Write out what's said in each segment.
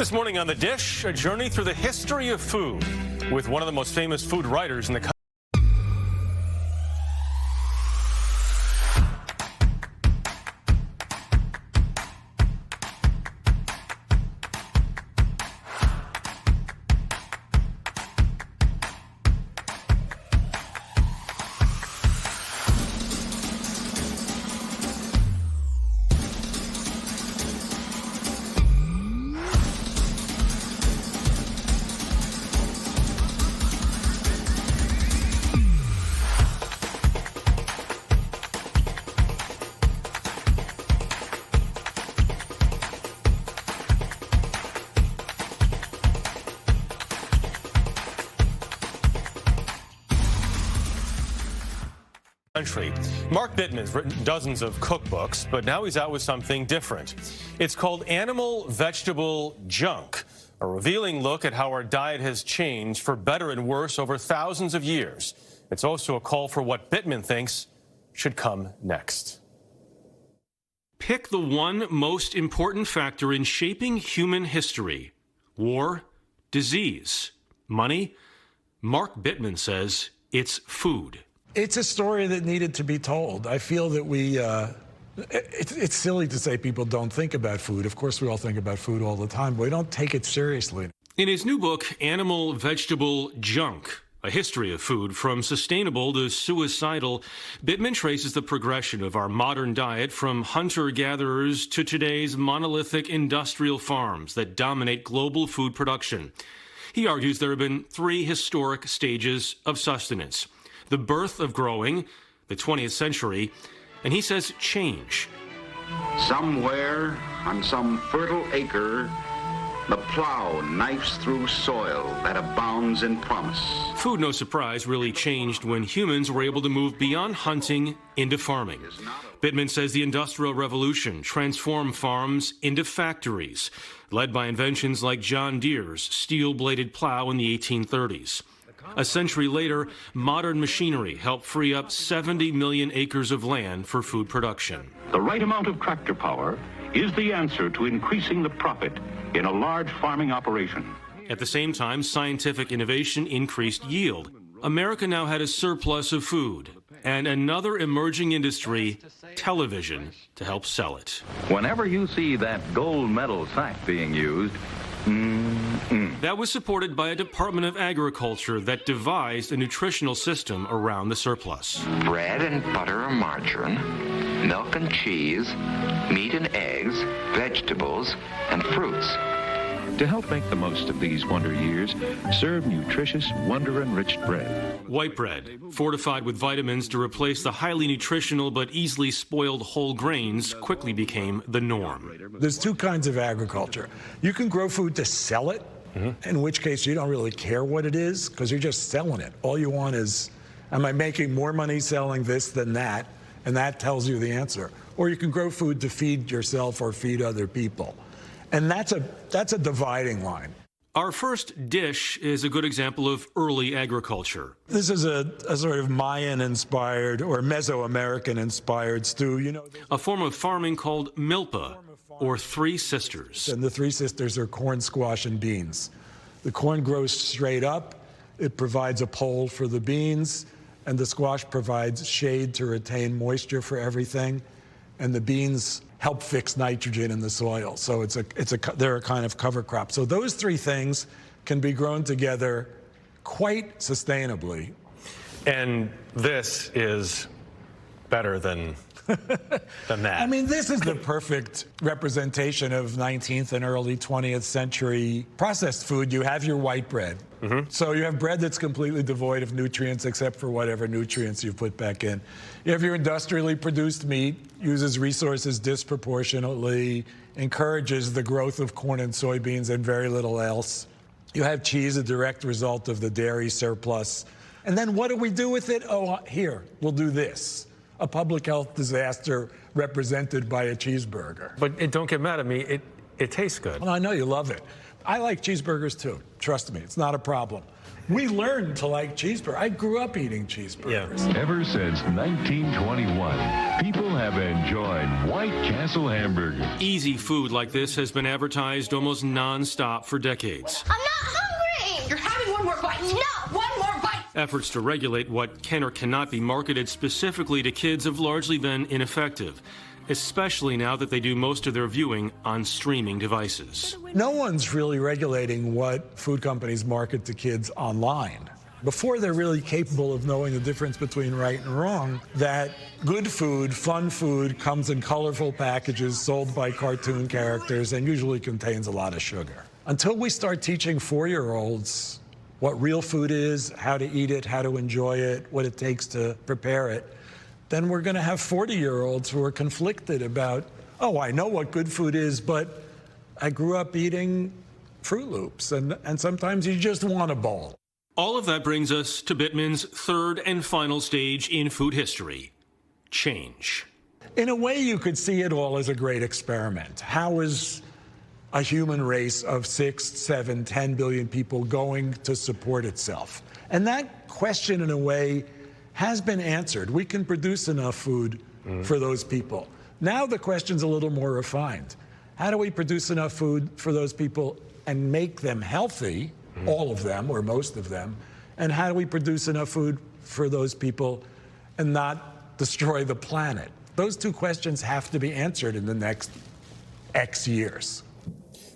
This morning on The Dish, a journey through the history of food with one of the most famous food writers in the country. Mark Bittman's written dozens of cookbooks, but now he's out with something different. It's called Animal Vegetable Junk, a revealing look at how our diet has changed for better and worse over thousands of years. It's also a call for what Bittman thinks should come next. Pick the one most important factor in shaping human history: war, disease, money. Mark Bittman says it's food. It's a story that needed to be told. I feel that it's silly to say people don't think about food. Of course, we all think about food all the time, but we don't take it seriously. In his new book, Animal Vegetable Junk, A History of Food from Sustainable to Suicidal, Bittman traces the progression of our modern diet from hunter-gatherers to today's monolithic industrial farms that dominate global food production. He argues there have been three historic stages of sustenance: the birth of growing, the 20th century, and he says change. Somewhere on some fertile acre, the plow knifes through soil that abounds in promise. Food, no surprise, really changed when humans were able to move beyond hunting into farming. Bittman says the Industrial Revolution transformed farms into factories, led by inventions like John Deere's steel-bladed plow in the 1830s. A century later, modern machinery helped free up 70 million acres of land for food production. The right amount of tractor power is the answer to increasing the profit in a large farming operation. At the same time, scientific innovation increased yield. America now had a surplus of food and another emerging industry, television, to help sell it. Whenever you see that gold medal sack being used, that was supported by a Department of Agriculture that devised a nutritional system around the surplus. Bread and butter or margarine, milk and cheese, meat and eggs, vegetables, and fruits. to help make the most of these wonder years, serve nutritious, wonder-enriched bread. White bread, fortified with vitamins to replace the highly nutritional but easily spoiled whole grains, quickly became the norm. There's two kinds of agriculture. You can grow food to sell it, in which case you don't really care what it is because you're just selling it. All you want is, am I making more money selling this than that? And that tells you the answer. Or you can grow food to feed yourself or feed other people. And that's a dividing line. Our first dish is a good example of early agriculture. This is a sort of Mayan-inspired or Mesoamerican-inspired stew. You know, a form of farming called milpa, or three sisters. And the three sisters are corn, squash, and beans. The corn grows straight up. It provides a pole for the beans, and the squash provides shade to retain moisture for everything, and the beans help fix nitrogen in the soil. So they're a kind of cover crop. So those three things can be grown together quite sustainably. And this is better than that. I mean, this is the perfect representation of 19th and early 20th century processed food. You have your white bread. So you have bread that's completely devoid of nutrients except for whatever nutrients you put back in. You have your industrially produced meat, uses resources disproportionately, encourages the growth of corn and soybeans and very little else. You have cheese, a direct result of the dairy surplus. And then what do we do with it? Oh, here, we'll do this. A public health disaster represented by a cheeseburger. But don't get mad at me, it tastes good. Well, I know you love it. I like cheeseburgers too, trust me, it's not a problem. We learned to like cheeseburgers. I grew up eating cheeseburgers. Ever since 1921, people have enjoyed White Castle hamburgers. Easy food like this has been advertised almost nonstop for decades. I'm not hungry! You're having one more bite. No, one more bite! Efforts to regulate what can or cannot be marketed specifically to kids have largely been ineffective, especially now that they do most of their viewing on streaming devices. No one's really regulating what food companies market to kids online. Before they're really capable of knowing the difference between right and wrong, that good food, fun food, comes in colorful packages sold by cartoon characters and usually contains a lot of sugar. Until we start teaching 4-year-olds what real food is, how to eat it, how to enjoy it, what it takes to prepare it, then we're going to have 40-year-olds who are conflicted about, oh, I know what good food is, but I grew up eating Fruit Loops, and sometimes you just want a bowl. All of that brings us to Bittman's third and final stage in food history: change. In a way, you could see it all as a great experiment. How is a human race of 6, 7, 10 billion people going to support itself? And that question, in a way, has been answered. We can produce enough food for those people. Now the question's a little more refined. How do we produce enough food for those people and make them healthy, all of them or most of them? And how do we produce enough food for those people and not destroy the planet? Those two questions have to be answered in the next X years.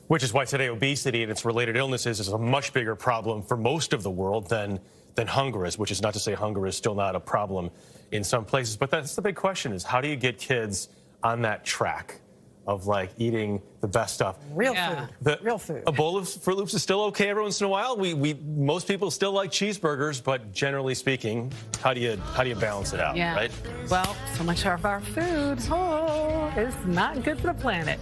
Which is why today obesity and its related illnesses is a much bigger problem for most of the world than hunger is, which is not to say hunger is still not a problem in some places. But that's the big question, is how do you get kids on that track of like eating the best stuff? Real food. Real food. A bowl of Fruit Loops is still okay every once in a while. Most people still like cheeseburgers, but generally speaking, how do you balance it out, right? Well, so much of our food is not good for the planet.